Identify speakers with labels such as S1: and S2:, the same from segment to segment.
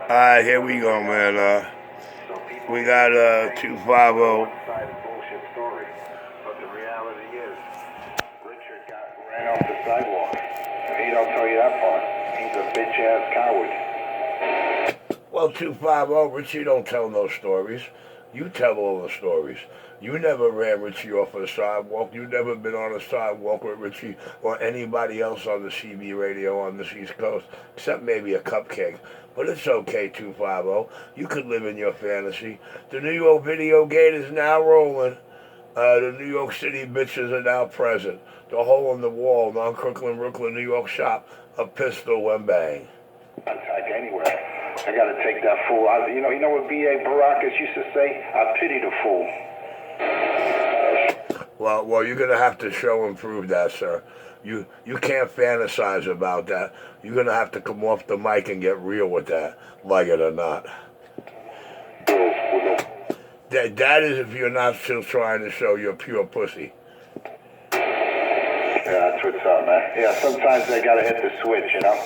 S1: Alright, here we go, man. We got 250.
S2: But the reality is, Richard ran off the sidewalk. He don't tell you that part. He's a bitch-ass coward.
S1: Well, 250, Richie don't tell no stories. You tell all the stories. You never ran Richie off of the sidewalk. You never been on a sidewalk with Richie or anybody else on the CB radio on this East Coast, except maybe a cupcake. But it's okay, 250. You could live in your fantasy. The New York video gate is now rolling. The New York City bitches are now present. The hole in the wall, non-Crooklyn, Brooklyn, New York shop, a pistol and bang.
S2: Attack anywhere. I gotta take that fool. You know what B.A. Baracus used to say? I pity the fool.
S1: Well, you're gonna have to show and prove that, sir. You can't fantasize about that. You're gonna have to come off the mic and get real with that, like it or not. That is if you're not still trying to show your pure pussy.
S2: Yeah, that's what's up, man. Yeah, sometimes I gotta hit the switch, you know?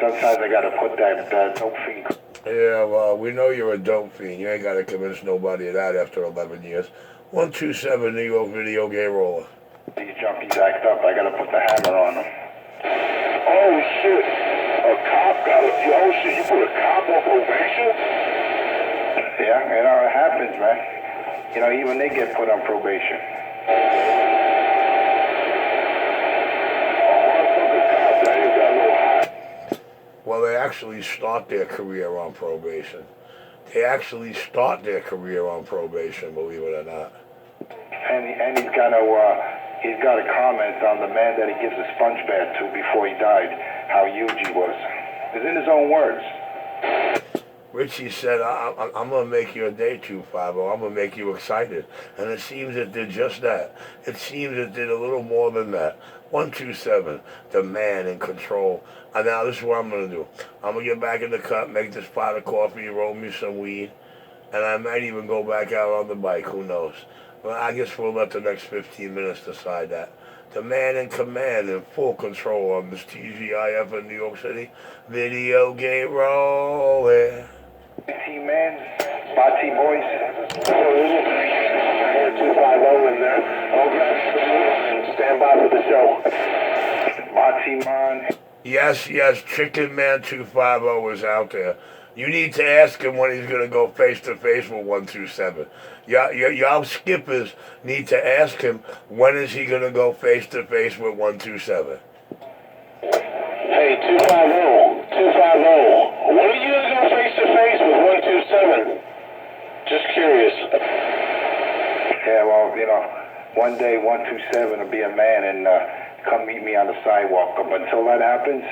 S2: Sometimes I gotta put that dope fiend.
S1: Yeah, well, we know you're a dope fiend. You ain't gotta convince nobody of that after 11 years. 127 New York video game roller.
S2: These junkies act up. I gotta put the hammer on them. Oh, shit. A cop got a... Oh, shit, you put a cop on probation? Yeah, you know, it happens, man. You know, even they get put on probation.
S1: Well, they actually start their career on probation. They actually start their career on probation, believe it or not.
S2: And he's got a comment on the man that he gives a sponge bath to before he died, how huge he was. It's in his own words.
S1: Richie said, I'm going to make you a day, 250. I'm going to make you excited. And it seems it did just that. It seems it did a little more than that. 127, the man in control. And now this is what I'm going to do. I'm going to get back in the cut, make this pot of coffee, roll me some weed, and I might even go back out on the bike. Who knows? Well, I guess we'll let the next 15 minutes decide that. The man in command, in full control on this TGIF in New York City. Video gate rolling.
S2: T-Man, Bati Boys. 250 in there. Okay. Stand by for the show. Bati Man.
S1: Yes, Chicken Man 250 is out there. You need to ask him when he's going to go face-to-face with 127. Y'all skippers need to ask him when is he going to go face-to-face with 127.
S2: Hey, 250. When are you going to go face-to-face with 127? Just curious. Yeah, well, you know, one day 127 will be a man and come meet me on the sidewalk. But until that happens,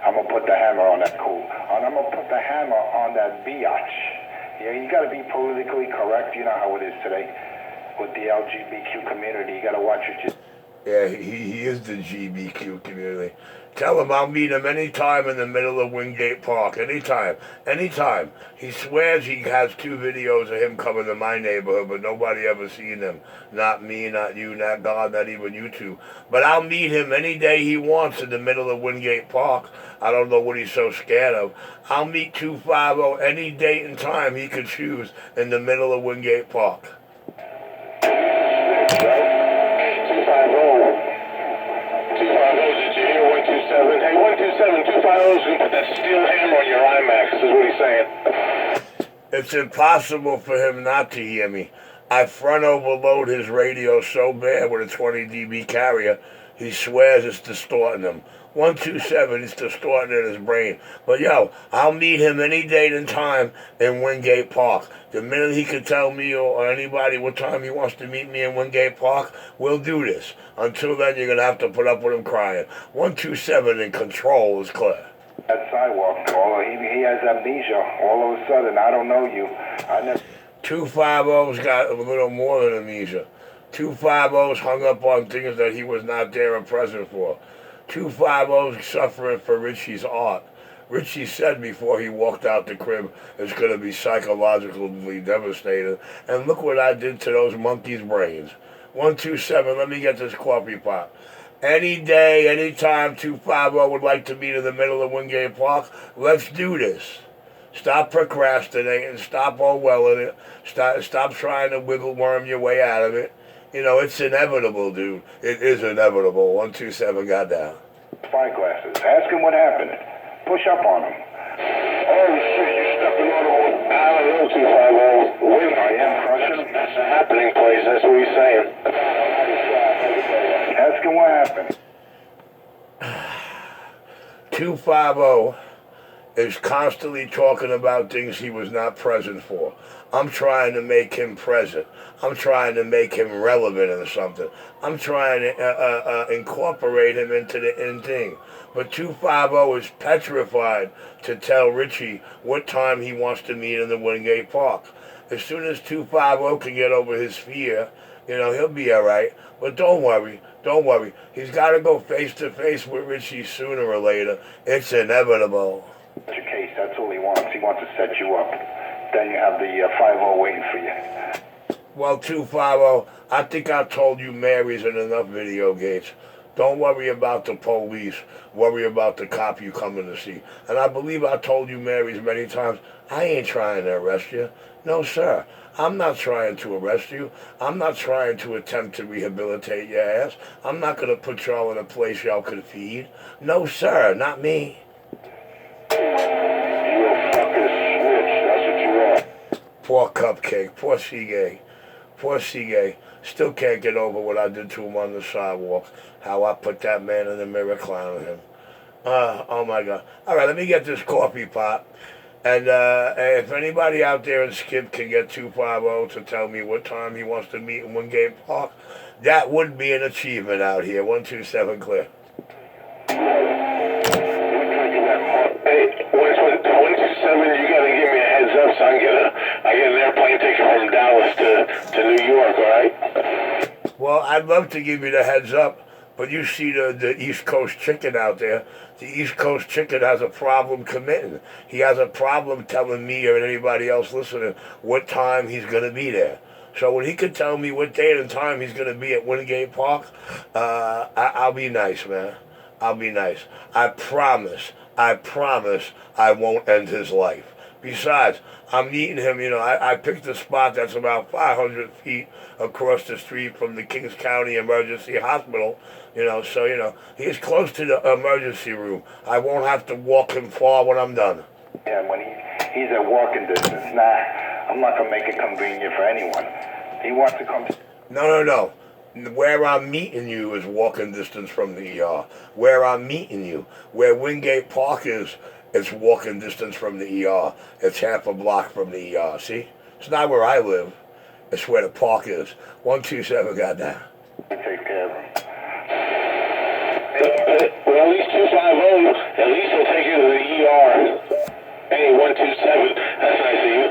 S2: I'm going to put the hammer on that cool. And I'm going to put the hammer on that biatch. Yeah, you got to be politically correct. You know how it is today with the LGBTQ community. You got to watch it.
S1: Yeah, he is the GBQ community. Tell him I'll meet him anytime in the middle of Wingate Park. Anytime. He swears he has 2 videos of him coming to my neighborhood, but nobody ever seen them. Not me, not you, not God, not even you two. But I'll meet him any day he wants in the middle of Wingate Park. I don't know what he's so scared of. I'll meet 250 any date and time he could choose in the middle of Wingate Park.
S2: Hey, 127, 250's gonna put that steel hammer on your IMAX, is what he's saying.
S1: It's impossible for him not to hear me. I front overload his radio so bad with a 20 dB carrier, he swears it's distorting him. 127 is distorting in his brain. But yo, I'll meet him any date and time in Wingate Park. The minute he can tell me or anybody what time he wants to meet me in Wingate Park, we'll do this. Until then, you're going to have to put up with him crying. 127 in control is clear.
S2: That sidewalk, he has amnesia. All of a sudden, I don't know you.
S1: 250's got a little more than amnesia. 250's hung up on things that he was not there or present for. 250's suffering for Richie's art. Richie said before he walked out the crib, it's going to be psychologically devastating. And look what I did to those monkeys' brains. 127, let me get this coffee pot. Any day, anytime 250 would like to meet in the middle of Wingate Park, let's do this. Stop procrastinating. Stop Orwelling it. Stop trying to wiggle worm your way out of it. You know, it's inevitable, dude. It is inevitable. 127 got down.
S2: Spyglasses. Ask him what happened. Push up on him. Oh, shit, you stepping on him. I don't know, 250. Wait, I am crushing. That's a happening place. That's what he's saying. Ask him what happened.
S1: 250 is constantly talking about things he was not present for. I'm trying to make him present. I'm trying to make him relevant or something. I'm trying to incorporate him into the in thing. But 250 is petrified to tell Richie what time he wants to meet in the Wingate Park. As soon as 250 can get over his fear, you know, he'll be all right. But don't worry. Don't worry. He's got to go face to face with Richie sooner or later. It's inevitable.
S2: That's your case. That's all he wants. He wants to set you up. Then you have the 50 waiting for you.
S1: Well, 250, I think I told you Mary's in enough video gates. Don't worry about the police. Worry about the cop you coming to see. And I believe I told you Mary's many times. I ain't trying to arrest you. No, sir. I'm not trying to arrest you. I'm not trying to attempt to rehabilitate your ass. I'm not going to put y'all in a place y'all could feed. No, sir. Not me.
S2: You're a fucking snitch. That's what you are.
S1: Poor Cupcake. Poor Seagay. Poor Seagay. Still can't get over what I did to him on the sidewalk. How I put that man in the mirror clowning him. Oh my God. All right, let me get this coffee pot. And if anybody out there in Skip can get 250 to tell me what time he wants to meet in Wingate Park, that would be an achievement out here. 127 clear.
S2: Hey, 127, you gotta give me a heads up so I get an airplane ticket from Dallas to New York, alright?
S1: Well, I'd love to give you the heads up, but you see the East Coast chicken out there. The East Coast chicken has a problem committing. He has a problem telling me or anybody else listening what time he's going to be there. So when he can tell me what date and time he's going to be at Wingate Park, I'll be nice, man. I'll be nice. I promise I won't end his life. Besides, I'm meeting him, you know, I picked a spot that's about 500 feet across the street from the Kings County Emergency Hospital, you know, so, you know, he's close to the emergency room. I won't have to walk him far when I'm done.
S2: Yeah, when he's at walking distance, I'm not going to make it convenient for anyone. He wants to come...
S1: No. Where I'm meeting you is walking distance from the ER. Where I'm meeting you, where Wingate Park is, it's walking distance from the ER. It's half a block from the ER, see? It's not where I live. It's where the park is. 127 got down.
S2: Take care of him. Well, at least 250, at least he'll take you to the ER. Hey, 127, that's nice of you.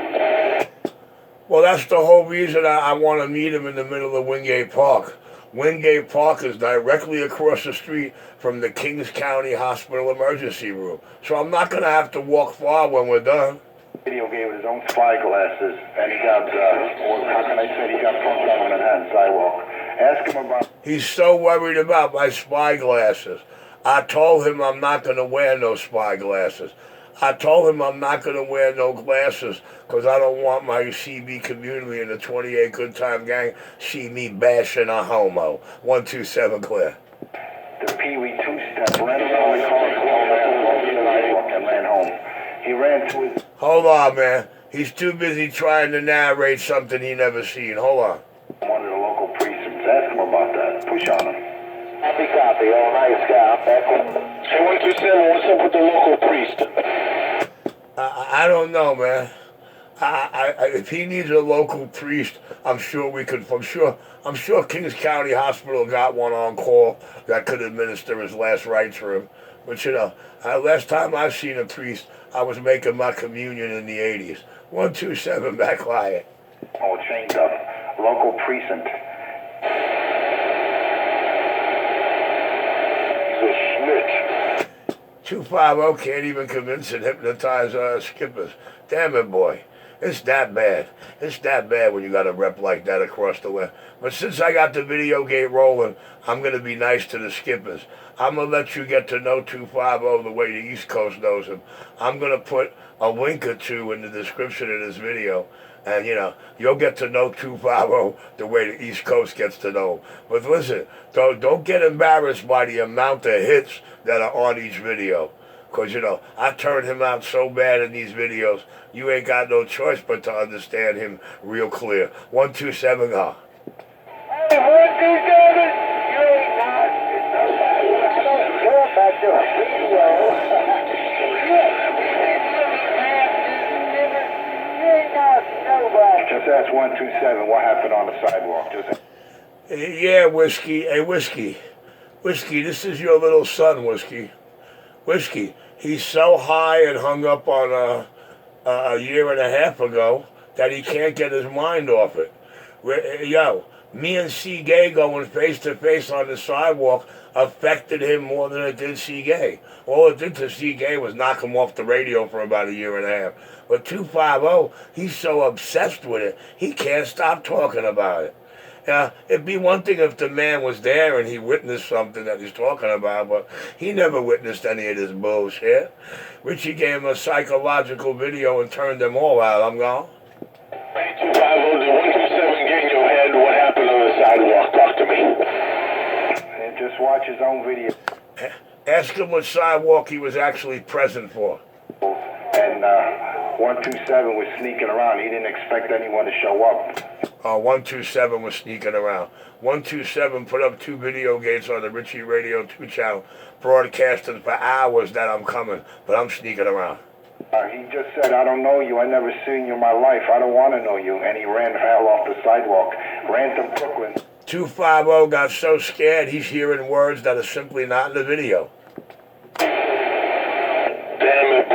S1: Well, that's the whole reason I want to meet him in the middle of Wingate Park. Wingate Park is directly across the street from the Kings County Hospital emergency room. So I'm not going to have to walk far when we're done.
S2: Video gave his own spyglasses, and he got, how can I say, he got punked on the Manhattan sidewalk. Ask him about...
S1: He's so worried about my spyglasses. I told him I'm not going to wear no spyglasses. I told him I'm not going to wear no glasses because I don't want my CB community and the 28 Good Time Gang see me bashing a homo. 127 clear.
S2: The Pee Wee two-step ran around the car and ran home. He ran to his...
S1: Hold on, man. He's too busy trying to narrate something he never seen. Hold on.
S2: One of the local precincts. Ask him about that. Push on him.
S3: Copy. All nice, Scout.
S2: Hey, 127, what's up with the local priest?
S1: I don't know, man. If he needs a local priest, I'm sure Kings County Hospital got one on call that could administer his last rites for him. But you know, last time I seen a priest, I was making my communion in the 80s. 127 back quiet.
S2: Oh, chained up. Local precinct. He's a snitch.
S1: 250 can't even convince and hypnotize skippers. Damn it, boy. It's that bad. It's that bad when you got a rep like that across the way. But since I got the video gate rolling, I'm going to be nice to the skippers. I'm going to let you get to know 250 the way the East Coast knows him. I'm going to put a link or two in the description of this video. And, you'll get to know 250 the way the East Coast gets to know him. But listen, don't get embarrassed by the amount of hits that are on each video. Because, I turned him out so bad in these videos, you ain't got no choice but to understand him real clear. 127,
S2: Hey, 127, you ain't not. Go back to a video. You ain't not nobody. Just ask 127 what happened on the sidewalk. Just.
S1: Yeah, Whiskey. Hey, Whiskey. Whiskey, this is your little son, Whiskey. Whiskey, he's so high and hung up on a year and a half ago that he can't get his mind off it. Yo, me and C. Gay going face to face on the sidewalk affected him more than it did C. Gay. All it did to C. Gay was knock him off the radio for about a year and a half. But 250, he's so obsessed with it, he can't stop talking about it. It'd be one thing if the man was there and he witnessed something that he's talking about, but he never witnessed any of this bullshit. Richie gave him a psychological video and turned them all out. I'm gone.
S2: Hey, 250, did 127 get in your head? What happened on the sidewalk? Talk to me. And just watch his own video.
S1: Ask him what sidewalk he was actually present for.
S2: And 127 was sneaking around. He didn't expect anyone to show up.
S1: 127 was sneaking around. 127 put up 2 video gates on the Richie Radio 2 channel, broadcasting for hours that I'm coming, but I'm sneaking around.
S2: He just said, I don't know you. I never seen you in my life. I don't want to know you. And he ran hell off the sidewalk. Ran to Brooklyn.
S1: 250 got so scared he's hearing words that are simply not in the video.
S2: Damn it,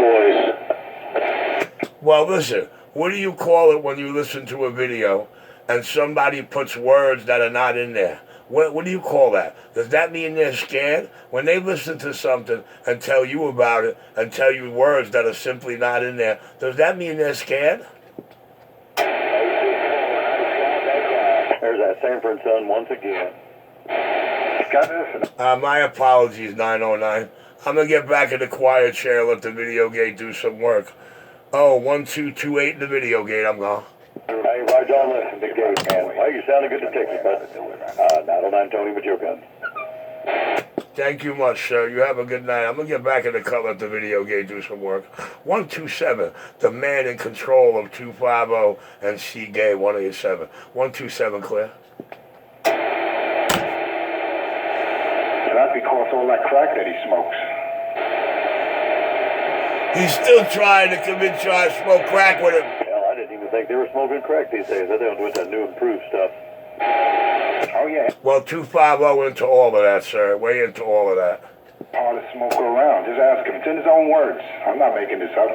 S2: boys.
S1: Well, listen, what do you call it when you listen to a video and somebody puts words that are not in there? What do you call that? Does that mean they're scared? When they listen to something and tell you about it and tell you words that are simply not in there, does that mean they're scared?
S3: There's that Sanford son once again.
S1: My apologies, 909. I'm going to get back in the quiet chair and let the video gate do some work. Oh, 1228 in the video gate, I'm gone.
S3: Hey, Roger, John, listen, Big Gate, man. Well, you sounded good detective, bud. 909 Tony with your gun.
S1: Thank you much, sir. You have a good night. I'm going to get back in the cut, let the video gate do some work. 127, the man in control of 250 and C. Gay, 187. 127, clear.
S2: Not because all that crack that he smokes.
S1: He's still trying to convince you I smoke crack with him.
S3: Hell, I didn't even think they were smoking crack these days. I think with that new improved stuff.
S2: Oh, yeah.
S1: Well, 250 into all of that, sir. Way into all of that.
S2: Hardest smoker around. Just ask him. It's in his own words. I'm not making this up.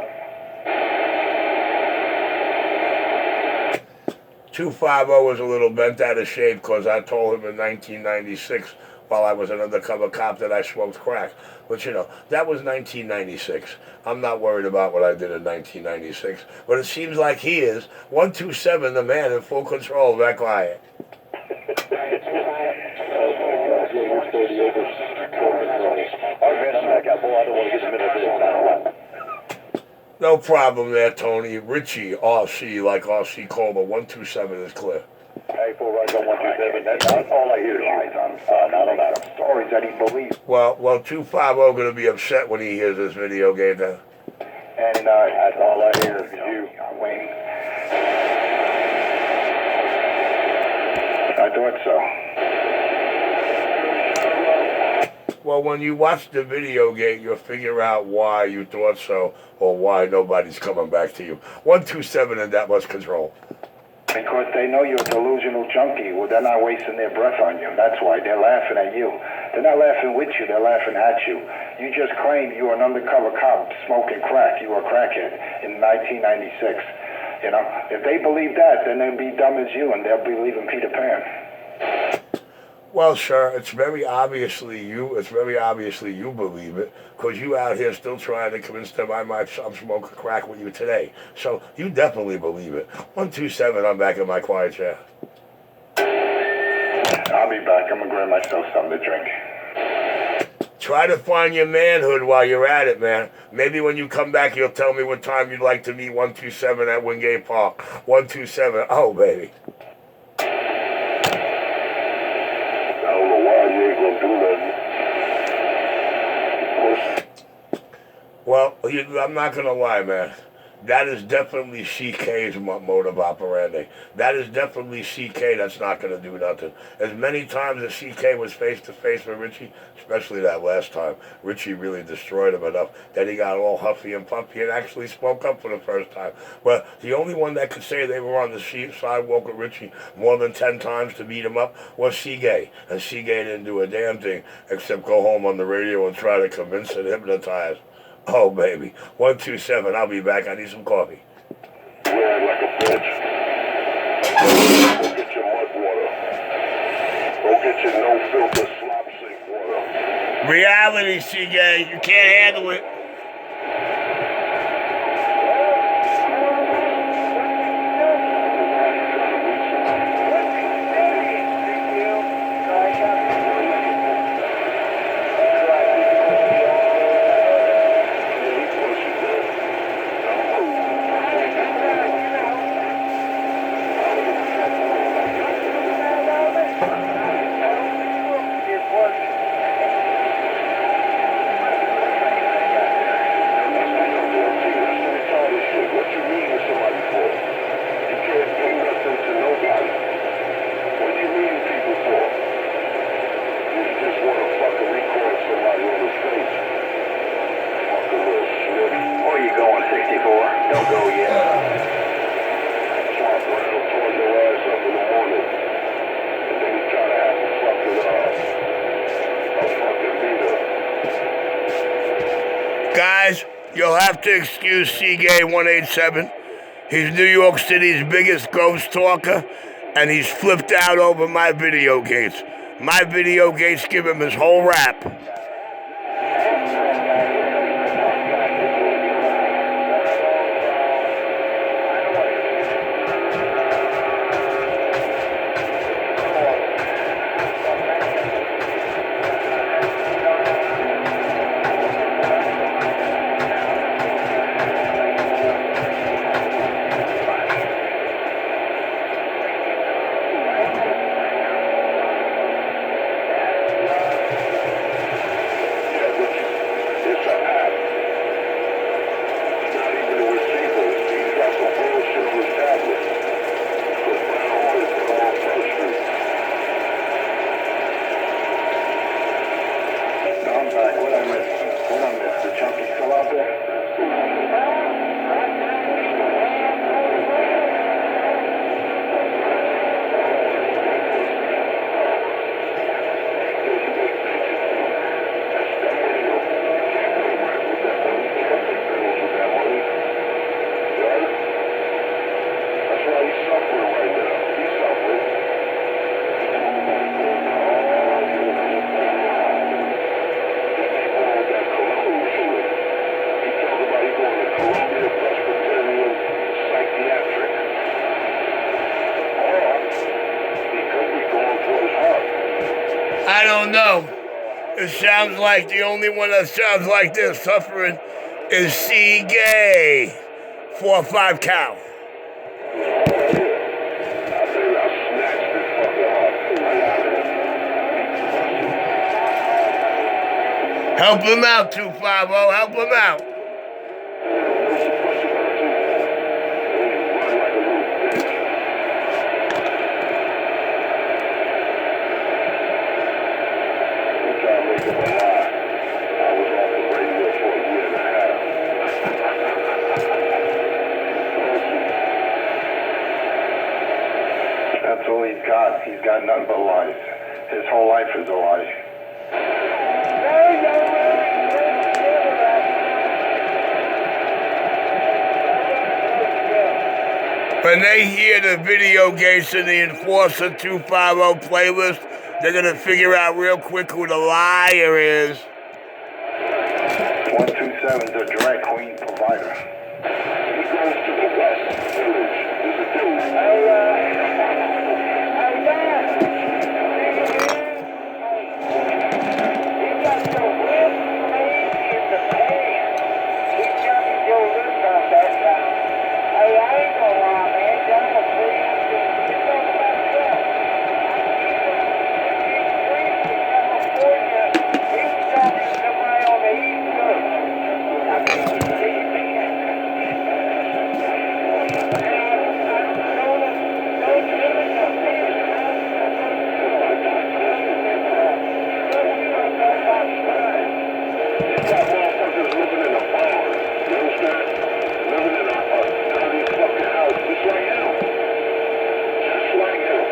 S1: 250 was a little bent out of shape because I told him in 1996 while I was an undercover cop that I smoked crack. But, that was 1996. I'm not worried about what I did in 1996. But it seems like he is. 127, the man in full control of that client. No problem there, Tony. Richie, RC, like RC Coma. 127 is clear.
S3: Hey, full right on 127. That's all I hear. Lies on
S2: stories that he believes.
S1: Well, 250 going to be upset when he hears this video game now.
S2: And that's all I hear is you. Wayne. I thought so.
S1: Well, when you watch the video game, you'll figure out why you thought so or why nobody's coming back to you. 127 in that much control.
S2: Because they know you're a delusional junkie. Well, they're not wasting their breath on you. That's why. They're laughing at you. They're not laughing with you. They're laughing at you. You just claimed you were an undercover cop smoking crack. You were a crackhead in 1996. If they believe that, then they'll be dumb as you and they'll believe in Peter Pan.
S1: Well, sir, it's very obviously you. It's very obviously you believe it, because you out here still trying to convince them I'm smoking crack with you today. So you definitely believe it. 127. I'm back in my quiet chair.
S3: I'll be back. I'm gonna grab myself something to drink.
S1: Try to find your manhood while you're at it, man. Maybe when you come back, you'll tell me what time you'd like to meet 127 at Wingate Park. 127. Oh, baby.
S3: I don't know why you ain't gonna do nothing.
S1: Well, I'm not going to lie, man. That is definitely CK's mode of operandi. That is definitely CK that's not going to do nothing. As many times as CK was face-to-face with Richie, especially that last time, Richie really destroyed him enough that he got all huffy and puffy and actually spoke up for the first time. But the only one that could say they were on the sidewalk with Richie more than 10 times to beat him up was CK. And CK didn't do a damn thing except go home on the radio and try to convince and hypnotize. Oh, baby. 127. I'll be back. I need some coffee.
S3: Wearing like a bitch. Go get your mud water. Go get your no-filter slop sink water.
S1: Reality, CK. You can't handle it. Guys, you'll have to excuse CK 187. He's New York City's biggest ghost talker, and he's flipped out over my video gates. My video gates give him his whole rap. I don't know. It sounds like the only one that sounds like they're suffering is C. Gay. 4-5 cow. Help him out, 250. Help him out.
S3: That's all he's got. He's got nothing but lies. His whole life is a lie. When they hear the video games in the Enforcer 250 playlist,
S1: They're gonna figure out real quick who the liar is.
S2: 127 is a drag queen provider.
S3: He goes to the west village. There's a dude. Got motherfuckers living in a barn. You understand? Living in a dirty fucking house just like him. Just like him.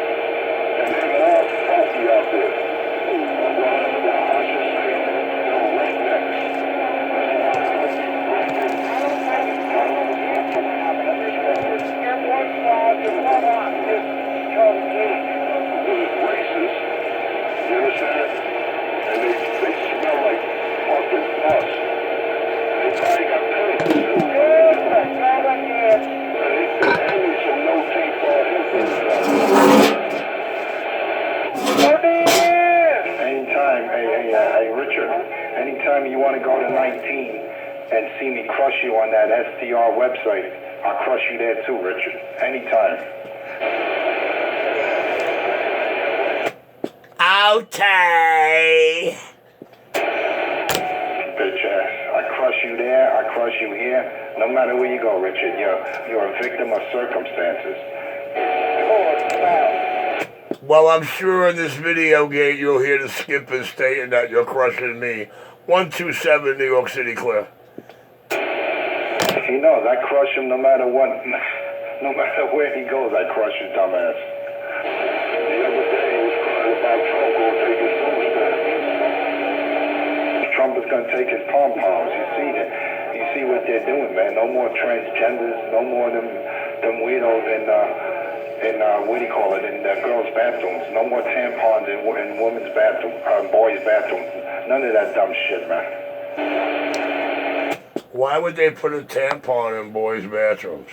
S3: And they're more funky out there. Well, I should say, racist. You understand? And they smell like fucking us. They probably got pigs too. They need some no-tape
S2: Anytime, hey, Richard, anytime you want to go to 19 and see me crush you on that STR website, I'll crush you there too, Richard. Anytime.
S1: Okay.
S2: Bitch ass. I crush you there, I crush you here. No matter where you go, Richard, you're a victim of circumstances.
S1: Well, I'm sure in this video game you'll hear the skipper stating that you're crushing me. 127 New York City clear.
S2: He knows I crush him no matter what, no matter where he goes, I crush his dumbass.
S3: The other day he was crying about Trump going to take his food stamps.
S2: Trump is gonna take his pom-poms. You see that? You see what they're doing, man. No more transgenders, no more them weirdos in what do you call it, in girls' bathrooms. No more tampons in women's bathroom, boys' bathrooms. None of that dumb shit, man.
S1: Why would they put a tampon in boys' bathrooms?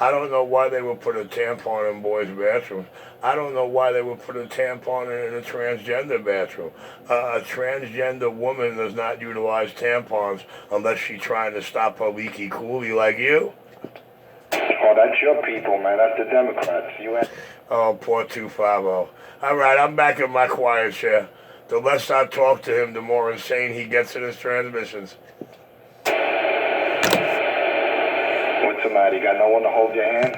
S1: I don't know why they would put a tampon in boys' bathrooms. I don't know why they would put a tampon in a transgender bathroom. A transgender woman does not utilize tampons unless she's trying to stop her leaky coolie like you.
S2: Oh, that's your people, man. That's the Democrats.
S1: Oh, poor 250. All right, I'm back in my quiet chair. The less I talk to him, the more insane he gets in his transmissions.
S2: What's the matter? You got no one to hold your hand?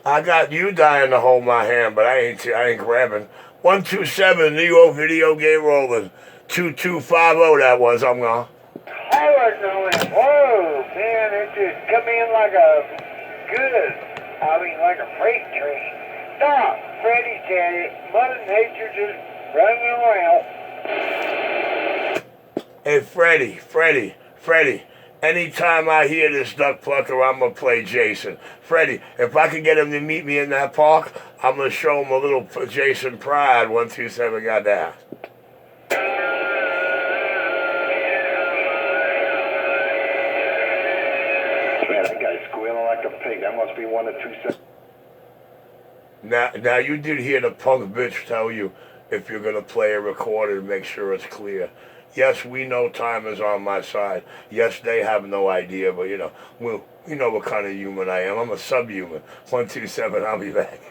S1: I got you dying to hold my hand, but I ain't grabbing. 127 New York video game rolling. 2250 that was. I'm gone.
S4: I was knowing, whoa, man, it just come in like like a freight train. Stop, Freddie said it. Mother Nature just running around.
S1: Hey, Freddie. Anytime I hear this duck plucker, I'm going to play Jason. Freddie, if I could get him to meet me in that park, I'm going to show him a little Jason pride. 127 got that.
S2: Man, that guy's squealing like a pig. That must be 127.
S1: Now you did hear the punk bitch tell you if you're going to play a recording, make sure it's clear. Yes, we know time is on my side. Yes, they have no idea, but you know what kind of human I am. I'm a subhuman. 127, I'll be back.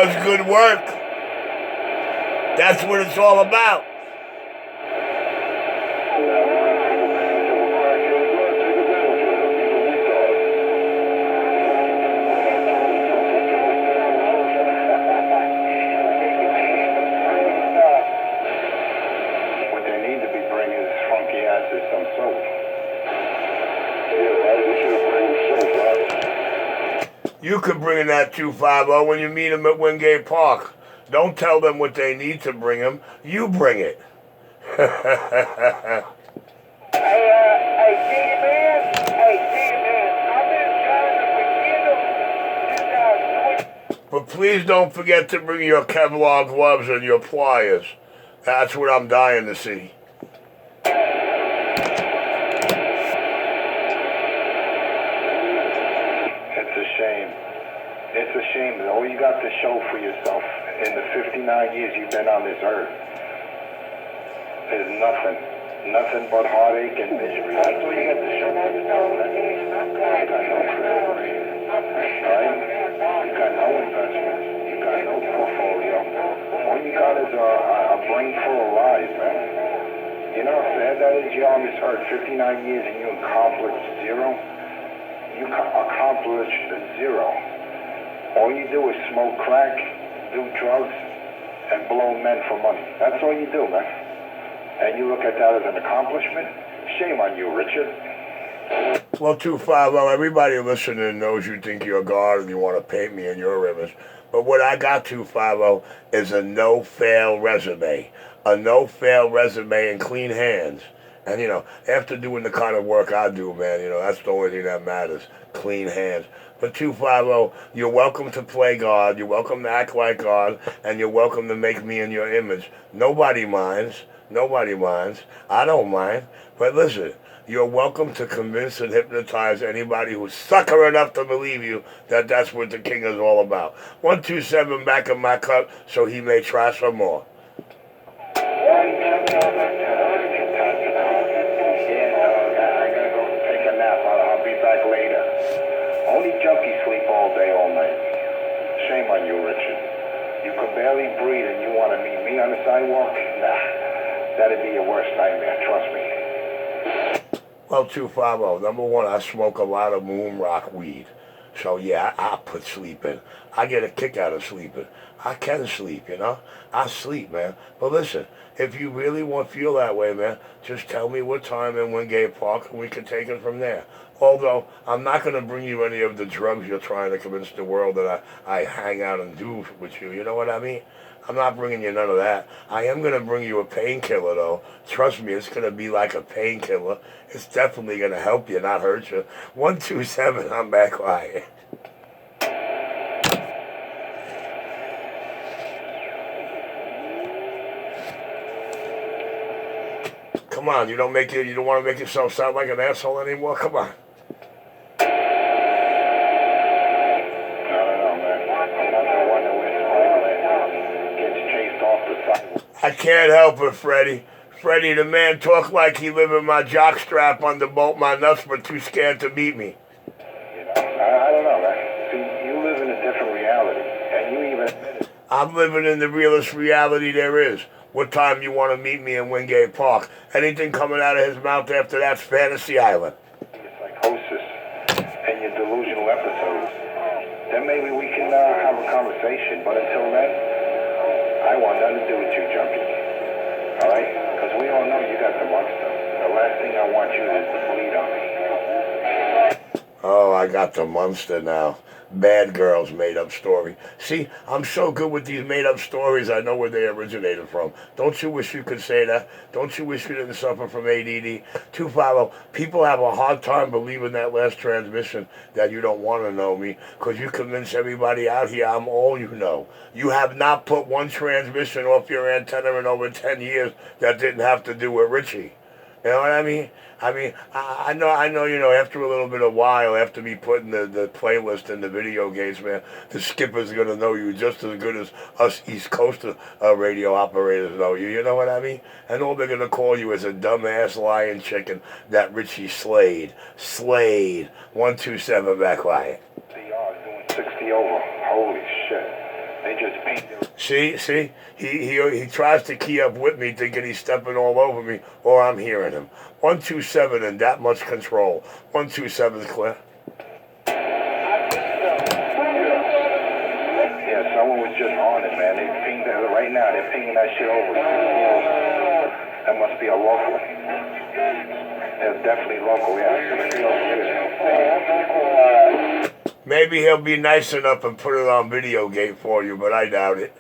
S1: does good work. That's what it's all about.
S3: What they need to be bringing is funky asses some soap.
S1: You could bring in that 250 when you meet them at Wingate Park. Don't tell them what they need to bring them. You bring it.
S4: Hey, T-Man. Hey, T-Man. I've been trying to forget them.
S1: But please don't forget to bring your Kevlar gloves and your pliers. That's what I'm dying to see.
S3: It's a shame. It's a shame that all you got to show for yourself in the 59 years you've been on this earth is nothing. Nothing but heartache and misery. That's all you got to show for yourself, man. You got no credit. Right? You got no investments. You got no portfolio. All you got is a brain full of lies, man. You know how sad that is? You're on this earth 59 years and you accomplished zero. You accomplished zero. All you do is smoke crack, do drugs, and blow men for money. That's all you do, man. And you look at that as an accomplishment? Shame on you, Richard.
S1: Well, 250, everybody listening knows you think you're God and you want to paint me in your image. But what I got, 250, is a no-fail resume. A no-fail resume and clean hands. And, after doing the kind of work I do, man, that's the only thing that matters. Clean hands. But 250, you're welcome to play God, you're welcome to act like God, and you're welcome to make me in your image. Nobody minds. Nobody minds. I don't mind. But listen, you're welcome to convince and hypnotize anybody who's sucker enough to believe you that that's what the king is all about. 127 back in my cup so he may try some more.
S3: Only junkies sleep all day, all night. Shame on you, Richard. You can barely breathe and you want to meet me on the sidewalk? Nah, that'd be your worst nightmare, trust me.
S1: Well, 250, number one, I smoke a lot of moon rock weed. So, yeah, I put sleep in. I get a kick out of sleeping. I can sleep, I sleep, man. But listen, if you really want to feel that way, man, just tell me what time in Wingate Park and we can take it from there. Although, I'm not going to bring you any of the drugs you're trying to convince the world that I hang out and do with you. You know what I mean? I'm not bringing you none of that. I am going to bring you a painkiller, though. Trust me, it's going to be like a painkiller. It's definitely going to help you, not hurt you. 127, I'm back quiet. Come on, you don't want to make yourself sound like an asshole anymore? Come on. I can't help it, Freddie. Freddie, the man, talk like he live in my jockstrap under both my nuts, but too scared to meet me.
S3: I don't know, man. See, you live in a different reality, and you even admit it.
S1: I'm living in the realest reality there is. What time you want to meet me in Wingate Park? Anything coming out of his mouth after that's Fantasy Island.
S3: Your psychosis and your delusional episodes. Then maybe we can have a conversation, but until then, I want nothing to do with you, junkie. All right? Because we all know you got the monster. The last thing I want you is to bleed on me.
S1: Oh, I got the monster now. Bad Girls made-up story. See, I'm so good with these made-up stories, I know where they originated from. Don't you wish you could say that? Don't you wish you didn't suffer from ADD? 250, people have a hard time believing that last transmission that you don't want to know me because you convince everybody out here I'm all you know. You have not put one transmission off your antenna in over 10 years that didn't have to do with Richie. You know what I mean? I know, after a little bit of while, after me putting the playlist in the video games, man, the skipper's going to know you just as good as us East Coast radio operators know you. You know what I mean? And all they're going to call you is a dumbass lying chicken that Richie slayed. 127 back quiet.
S3: They are doing 60 over. Holy shit. They just
S1: See, he tries to key up with me, thinking he's stepping all over me, or I'm hearing him. 127 and that much control. 127 clear.
S2: Yeah, someone was just on it, man. They pinged that right now. They're pinging that shit over. That must be a local. That's definitely local, yeah.
S1: Maybe he'll be nice enough and put it on video game for you, but I doubt it.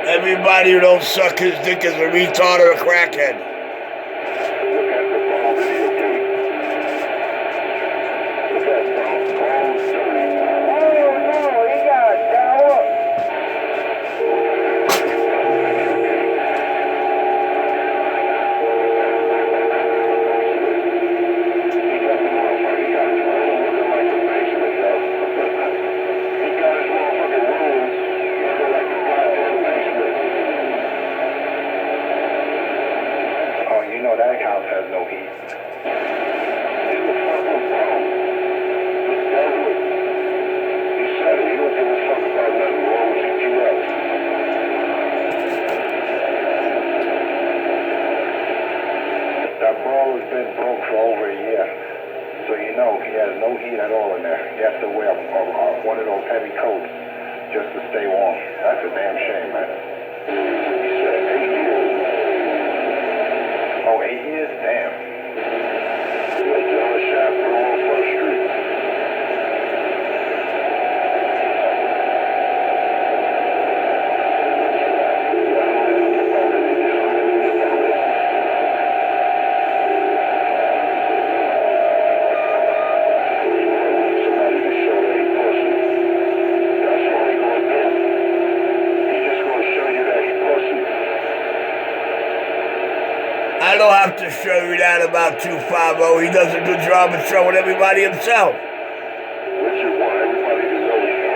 S1: Everybody who don't suck his dick is a retard or a crackhead. I don't have to show you that about 250. He does a good job of showing everybody himself.
S3: Which is why everybody can know he's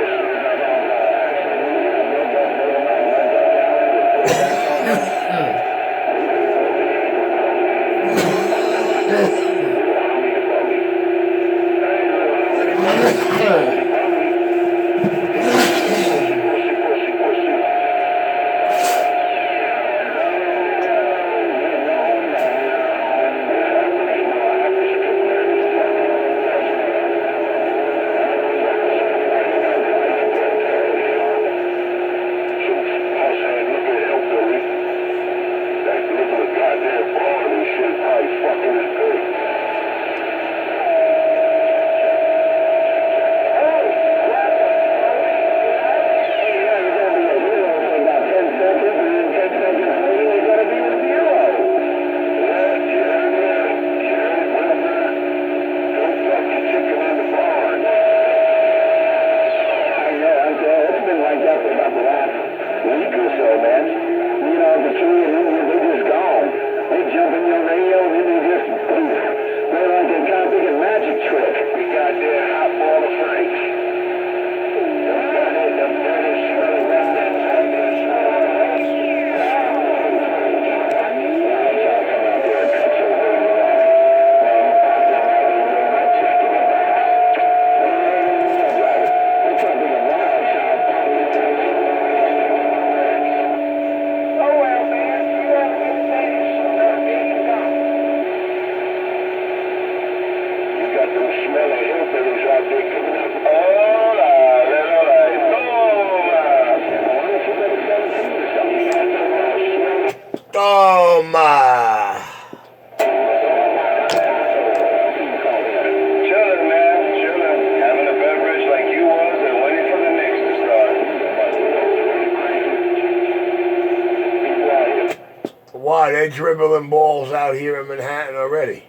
S1: Why, they're dribbling balls out here in Manhattan already.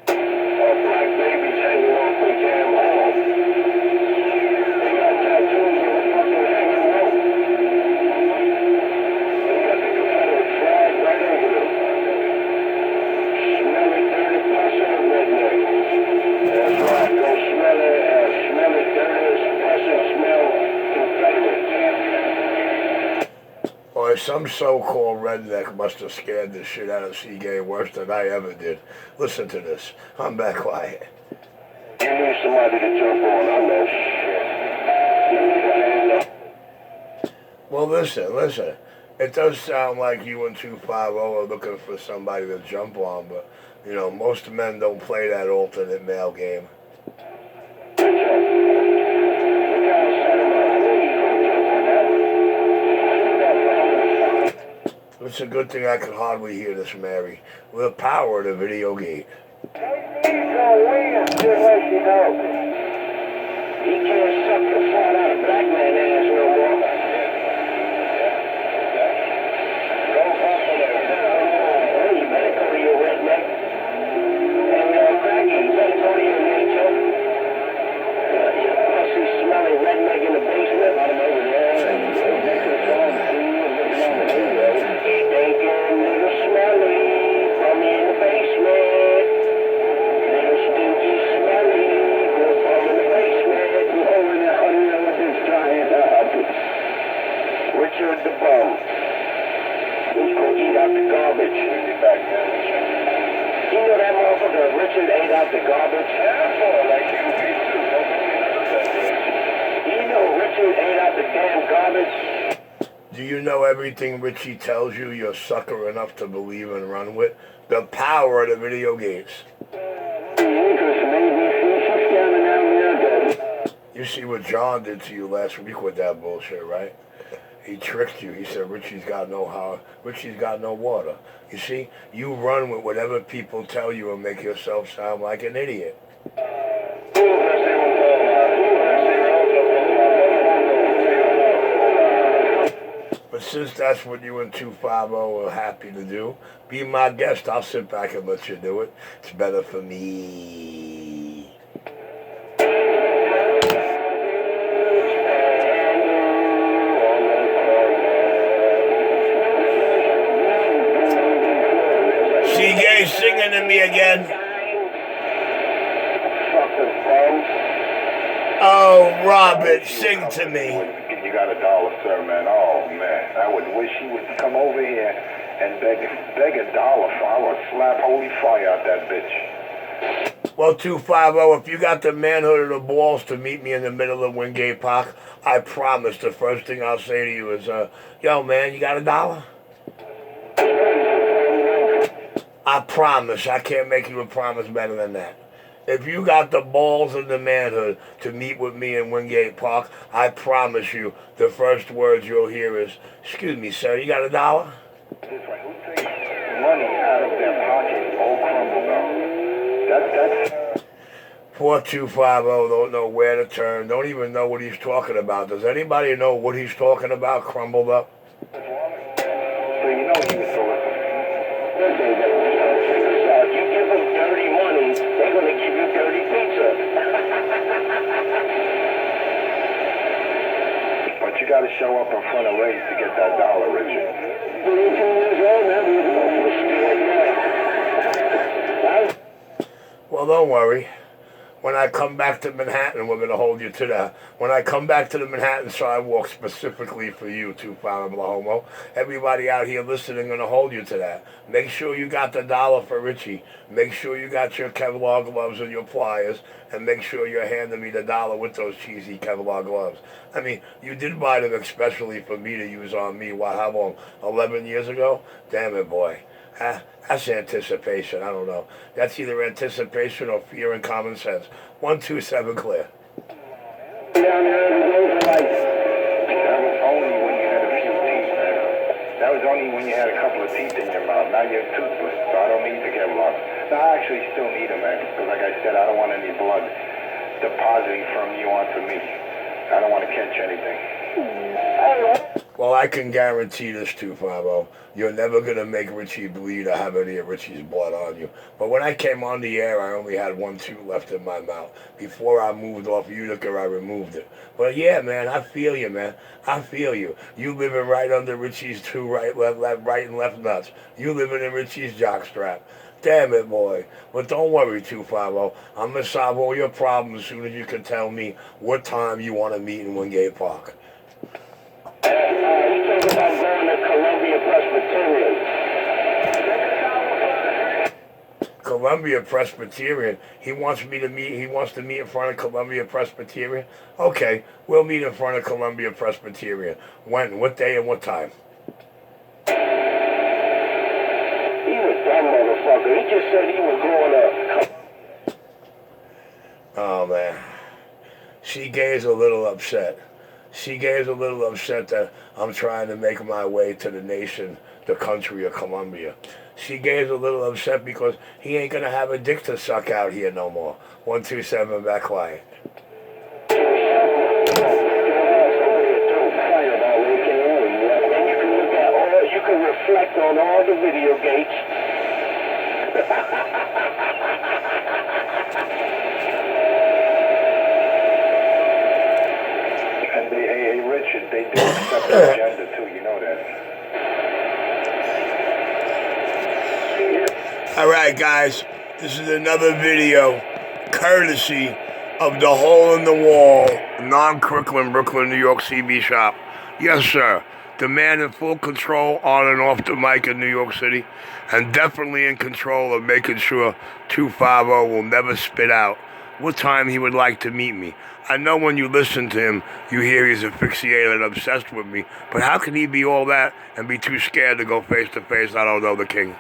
S3: Black babies hanging off the damn wall. They got tattoos of a fucking hanging rope. They got the Confederate flag right over them. Smell it, dirty, pussy, redneck. That's right, go smell it, dirty, pussy, smell Confederate.
S1: Boy, some so-called redneck must have scared the shit out of Seagate worse than I ever did. Listen to this. I'm back quiet.
S3: You need somebody to jump on that shit. You need a hand up.
S1: Well, listen. It does sound like you and 250 are looking for somebody to jump on, but, you know, most men don't play that alternate male game. It's a good thing I can hardly hear this, Mary. With the power of the video game.
S4: He's gonna win, just let you know.
S3: He can't suck the fart out of black man ass no more. Go Buffalo. Hey, you better go to your redneck. And Cracky, you better go to your nature. You pussy smelling redneck in the basement. Let him over there. Stinking little smelly from in the basement. Little stinky smelly, go from in the basement. Over there, honey, with his giant Richard the Bum. He's gonna eat out the garbage. You know that motherfucker Richard ate out the garbage? Like you, me too. You know Richard ate out the damn garbage?
S1: Do you know everything Richie tells you you're sucker enough to believe and run with? The power of the video games. You see what John did to you last week with that bullshit, right? He tricked you. He said Richie's got no water. You see, you run with whatever people tell you and make yourself sound like an idiot. But since that's what you and 250 are happy to do, be my guest. I'll sit back and let you do it. It's better for me. Seagay singing to me again. Oh, Robert, sing to me.
S3: You got $1, sir, man. Oh, man. I would wish he would come over here and beg $1 for. I would slap holy fire out that bitch.
S1: Well, 250, if you got the manhood or the balls to meet me in the middle of Wingate Park, I promise the first thing I'll say to you is, yo, man, you got $1? I promise. I can't make you a promise better than that. If you got the balls and the manhood to meet with me in Wingate Park, I promise you the first words you'll hear is, excuse me, sir, you got $1?
S3: That's right. Who takes money out of their pocket? Old crumble, though. That's...
S1: Poor 250 don't know where to turn, don't even know what he's talking about. Does anybody know what he's talking about, crumbled up?
S3: So you know he was listen, you give them dirty money, they're going to give you dirty pizza. But you got to show up in front of Ray's to get that $1, Richard. 22 years old, man.
S1: Well, don't worry. When I come back to Manhattan, we're going to hold you to that. When I come back to the Manhattan sidewalk specifically for you, 250 Blahomo, everybody out here listening going to hold you to that. Make sure you got the $1 for Richie. Make sure you got your Kevlar gloves and your pliers, and make sure you're handing me the $1 with those cheesy Kevlar gloves. I mean, you did buy them especially for me to use on me, how long, 11 years ago? Damn it, boy. That's anticipation. I don't know. That's either anticipation or fear and common sense. 127 clear.
S3: That was only when you had a few teeth, man. That was only when you had a couple of teeth in your mouth. Now you're toothless, so I don't need the Kevlar. No, I actually still need them, man. Because like I said, I don't want any blood depositing from you onto me. I don't want to catch anything.
S1: Well, Well, I can guarantee this, 250. You're never going to make Richie bleed or have any of Richie's blood on you. But when I came on the air, I only had 1 tooth left in my mouth. Before I moved off Utica, I removed it. But yeah, man, I feel you, man. I feel you. You living right under Richie's two right and left nuts. You living in Richie's jockstrap. Damn it, boy. But don't worry, 250. I'm going to solve all your problems as soon as you can tell me what time you want to meet in Wingate Park.
S2: He's talking about going to Columbia Presbyterian.
S1: Columbia Presbyterian. He wants to meet in front of Columbia Presbyterian. Okay, we'll meet in front of Columbia Presbyterian. When? What day and what time?
S2: He was dumb motherfucker. He just said he was going to.
S1: Oh man. Gay's a little upset. Gay's a little upset that I'm trying to make my way to the nation, the country of Columbia. Gay's a little upset because he ain't gonna have a dick to suck out here no more. 127 back quiet.
S2: You can reflect on all the video gates.
S3: And hey, Richard, they do accept the agenda too, you know that.
S1: All right, guys, this is another video courtesy of the Hole in the Wall, non-Crooklyn, Brooklyn, New York CB shop. Yes, sir. The man in full control on and off the mic in New York City, and definitely in control of making sure 250 will never spit out what time he would like to meet me. I know when you listen to him, you hear he's asphyxiated and obsessed with me, but how can he be all that and be too scared to go face to face? I don't know, the king.